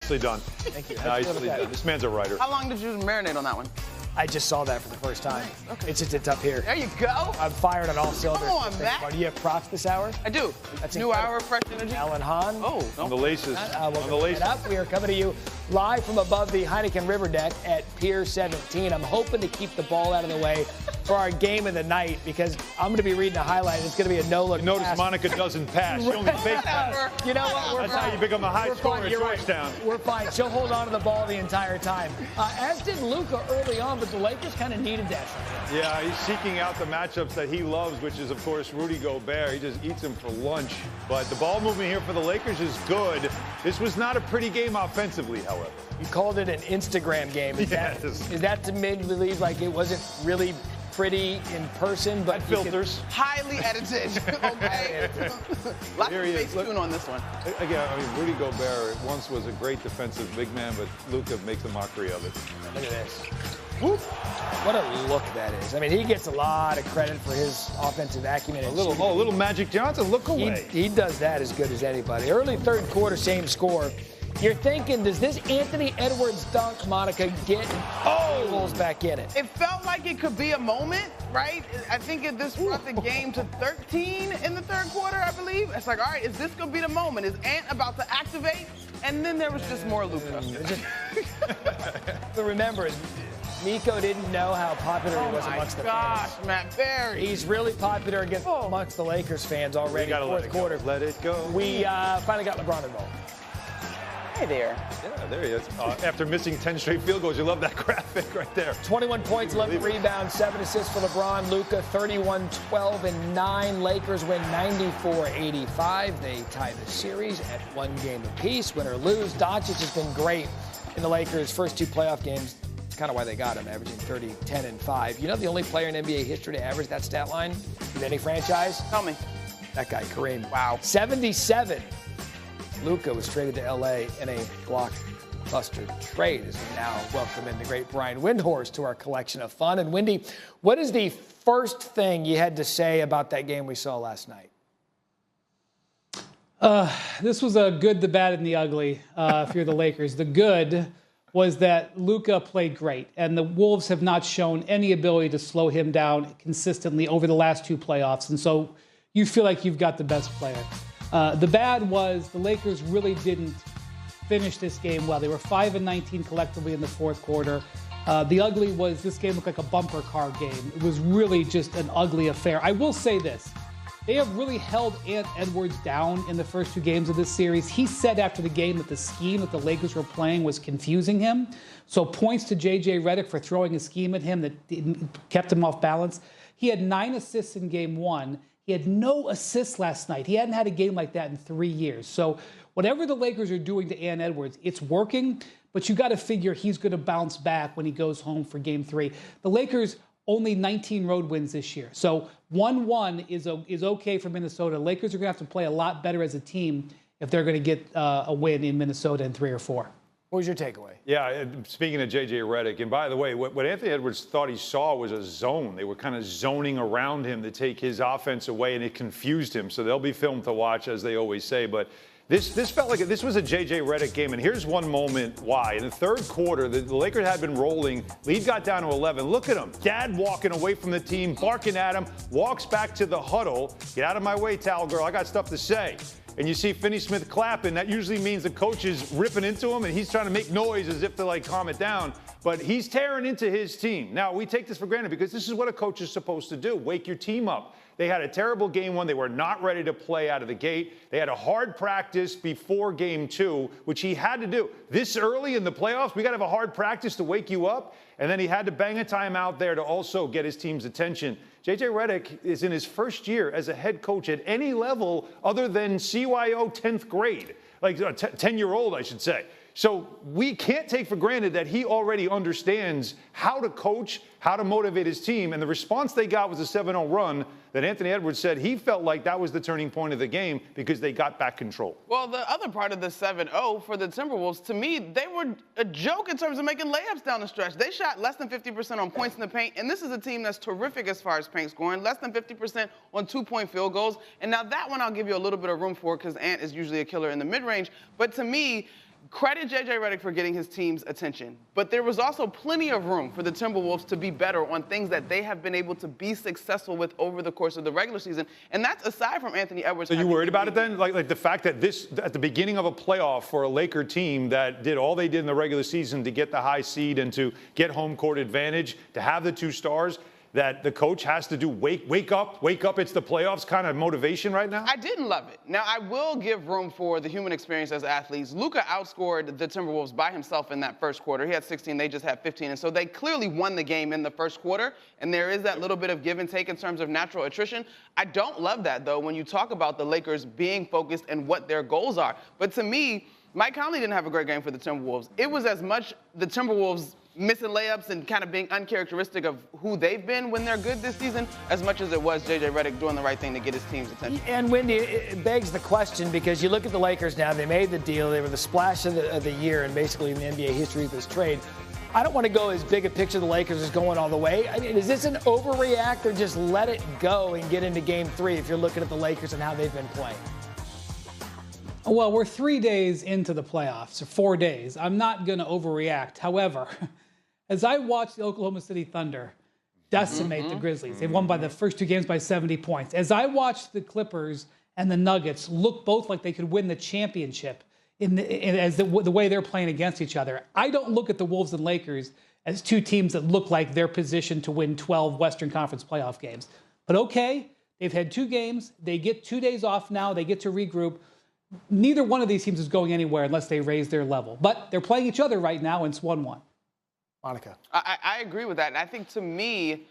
Nicely done. Thank you. Nicely done. This man's a writer. How long did you marinate on that one? I just saw that for the first time. Nice. Okay. It's up here. There you go. I'm fired on all cylinders. Come on, Matt. Do you have props this hour? I do. That's New incredible. hour, fresh energy. Alan Hahn. Oh, On the laces. On the laces. We are coming to you live from above the Heineken River deck at Pier 17. I'm hoping to keep the ball out of the way for our game of the night because I'm going to be reading a highlight. It's going to be a no-look Notice pass. Monica doesn't pass. She only fakes that. You know what? We're That's fine. how you become a high We're scorer fine. at You're right. Georgetown. We're fine. She'll hold on to the ball the entire time. As did Luka early on, but the Lakers kind of needed that. Yeah, he's seeking out the matchups that he loves, which is, of course, Rudy Gobert. He just eats him for lunch. But the ball movement here for the Lakers is good. This was not a pretty game offensively, however. You called it an Instagram game. Is that to make me believe like it wasn't really pretty in person, but filters. Highly edited. Okay. Lots Here of he is. face Look. tune on this one. Again, I mean, Rudy Gobert once was a great defensive big man, but Luka makes a mockery of it. Look at this. Whoop. What a look that is. I mean, he gets a lot of credit for his offensive acumen. A little Magic Johnson, look away. He does that as good as anybody. Early third quarter, same score. You're thinking, does this Anthony Edwards dunk, Monica, get Bulls back in it? It felt like it could be a moment, right? I think this brought the game to 13 in the third quarter, I believe. It's like, all right, is this going to be the moment? Is Ant about to activate? And then there was just more Luka. But remember, Nico didn't know how popular he was amongst the fans. Oh, Matt Barry. He's really popular amongst the Lakers fans already. Fourth quarter. Let it go. We finally got LeBron involved. Hey there. Yeah, there he is. After missing 10 straight field goals, you love that graphic right there. 21 points, 11 rebounds, 7 assists for LeBron. Luka, 31, 12, and 9. Lakers win 94-85. They tie the series at 1 game apiece. Win or lose, Doncic has been great in the Lakers' first 2 playoff games. It's kind of why they got him, averaging 30, 10, and 5. You know the only player in NBA history to average that stat line in any franchise? Tell me. That guy, Querim. Wow. 77. Luka was traded to L.A. in a blockbuster trade as we now welcome in the great Brian Windhorst to our collection of fun. And, Windy, what is the first thing you had to say about that game we saw last night? This was a good, the bad, and the ugly if you're the Lakers. The good was that Luka played great, and the Wolves have not shown any ability to slow him down consistently over the last 2 playoffs. And so you feel like you've got the best player. The bad was the Lakers really didn't finish this game well. They were 5-19 collectively in the fourth quarter. The ugly was this game looked like a bumper car game. It was really just an ugly affair. I will say this. They have really held Ant Edwards down in the first 2 games of this series. He said after the game that the scheme that the Lakers were playing was confusing him. So points to J.J. Redick for throwing a scheme at him that kept him off balance. He had 9 assists in game 1. He had no assists last night. He hadn't had a game like that in 3 years. So whatever the Lakers are doing to Ant Edwards, it's working, but you got to figure he's going to bounce back when he goes home for game 3. The Lakers only 19 road wins this year. So 1-1 is okay for Minnesota. Lakers are going to have to play a lot better as a team if they're going to get a win in Minnesota in 3 or 4. What was your takeaway? Yeah, speaking of J.J. Redick, and by the way, what Anthony Edwards thought he saw was a zone. They were kind of zoning around him to take his offense away, and it confused him. So there'll be film to watch, as they always say. But this felt like this was a J.J. Redick game, and here's one moment why. In the third quarter, the Lakers had been rolling. Lead got down to 11. Look at him. Dad walking away from the team, barking at him, walks back to the huddle. Get out of my way, towel girl. I got stuff to say. And you see Finney-Smith clapping, that usually means the coach is ripping into him and he's trying to make noise as if to like calm it down. But he's tearing into his team. Now, we take this for granted because this is what a coach is supposed to do, wake your team up. They had a terrible game 1. They were not ready to play out of the gate. They had a hard practice before game 2, which he had to do. This early in the playoffs, we got to have a hard practice to wake you up. And then he had to bang a timeout there to also get his team's attention. J.J. Redick is in his first year as a head coach at any level other than CYO 10th grade, like a 10-year-old, I should say. So we can't take for granted that he already understands how to coach, how to motivate his team. And the response they got was a 7-0 run that Anthony Edwards said he felt like that was the turning point of the game because they got back control. Well, the other part of the 7-0 for the Timberwolves, to me, they were a joke in terms of making layups down the stretch. They shot less than 50% on points in the paint, and this is a team that's terrific as far as paint scoring, less than 50% on 2-point field goals. And now that one I'll give you a little bit of room for because Ant is usually a killer in the mid-range. But to me, credit J.J. Redick for getting his team's attention, but there was also plenty of room for the Timberwolves to be better on things that they have been able to be successful with over the course of the regular season, and that's aside from Anthony Edwards. So you worried about it then? Like the fact that this, at the beginning of a playoff for a Laker team that did all they did in the regular season to get the high seed and to get home court advantage, to have the 2 stars, that the coach has to do wake up, it's the playoffs kind of motivation right now? I didn't love it. Now, I will give room for the human experience as athletes. Luka outscored the Timberwolves by himself in that first quarter. He had 16, they just had 15, and so they clearly won the game in the first quarter, and there is that little bit of give and take in terms of natural attrition. I don't love that, though, when you talk about the Lakers being focused and what their goals are. But to me, Mike Conley didn't have a great game for the Timberwolves. It was as much the Timberwolves missing layups and kind of being uncharacteristic of who they've been when they're good this season, as much as it was J.J. Redick doing the right thing to get his team's attention. And Wendy, it begs the question, because you look at the Lakers now, they made the deal, they were the splash of the year, and basically in the NBA history of this trade. I don't want to go as big a picture of the Lakers as going all the way. I mean, is this an overreact, or just let it go and get into Game 3 if you're looking at the Lakers and how they've been playing? Well, we're 3 days into the playoffs, or 4 days. I'm not going to overreact. However, as I watch the Oklahoma City Thunder decimate the Grizzlies, they've won by the first 2 games by 70 points. As I watch the Clippers and the Nuggets look both like they could win the championship as the way they're playing against each other, I don't look at the Wolves and Lakers as 2 teams that look like they're positioned to win 12 Western Conference playoff games. But okay, they've had 2 games. They get 2 days off now. They get to regroup. Neither one of these teams is going anywhere unless they raise their level. But they're playing each other right now, and it's 1-1. Monica. I agree with that. And I think, to me,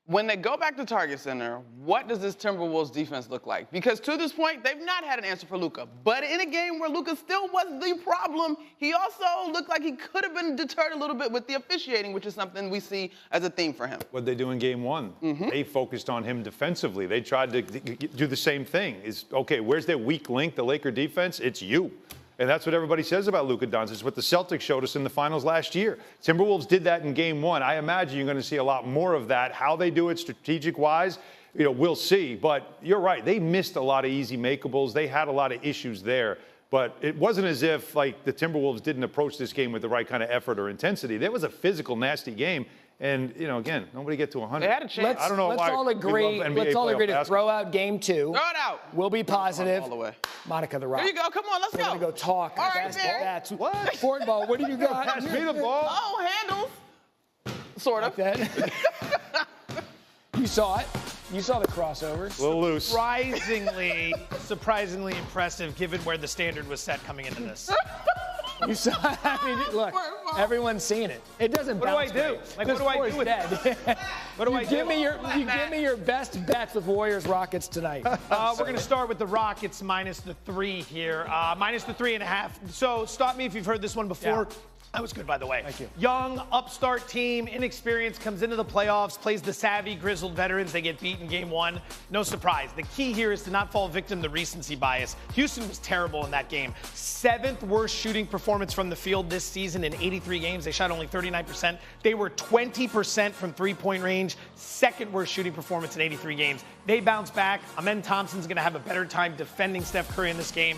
when they go back to Target Center, what does this Timberwolves defense look like? Because to this point, they've not had an answer for Luka. But in a game where Luka still was the problem, he also looked like he could have been deterred a little bit with the officiating, which is something we see as a theme for him. What'd they do in Game 1? They focused on him defensively. They tried to do the same thing. Okay, where's their weak link, the Laker defense? It's you. And that's what everybody says about Luka Doncic. It's what the Celtics showed us in the finals last year. Timberwolves did that in Game 1. I imagine you're going to see a lot more of that. How they do it strategic-wise, we'll see. But you're right. They missed a lot of easy makeables. They had a lot of issues there. But it wasn't as if, like, the Timberwolves didn't approach this game with the right kind of effort or intensity. There was a physical, nasty game. And, again, nobody get to 100. They had a chance. I don't know let's why all agree. Let's all agree to throw out Game 2. Throw it out. We'll be positive. All the way. Monica, the Rock. There you go. Come on, let's We're go. going to go talk. All right, That's What? Sport ball. What do you got? Pass me the ball. Oh, handles. Sort of. Like that. You saw it. You saw the crossovers. A little loose. Surprisingly impressive given where the standard was set coming into this. You saw. I mean, look, everyone's seen it. It doesn't bounce. What do I do? great. Like, This what do I floor's do with dead. What do I do? You give me your best bets with Warriors Rockets tonight. We're going to start with the Rockets minus the 3 here. Minus the 3.5. So stop me if you've heard this one before. Yeah. That was good, by the way. Thank you. Young, upstart team, inexperienced, comes into the playoffs, plays the savvy, grizzled veterans. They get beat in Game 1. No surprise. The key here is to not fall victim to recency bias. Houston was terrible in that game. 7th worst shooting performance from the field this season in 83 games. They shot only 39%. They were 20% from three-point range. 2nd worst shooting performance in 83 games. They bounce back. Amen Thompson's going to have a better time defending Steph Curry in this game.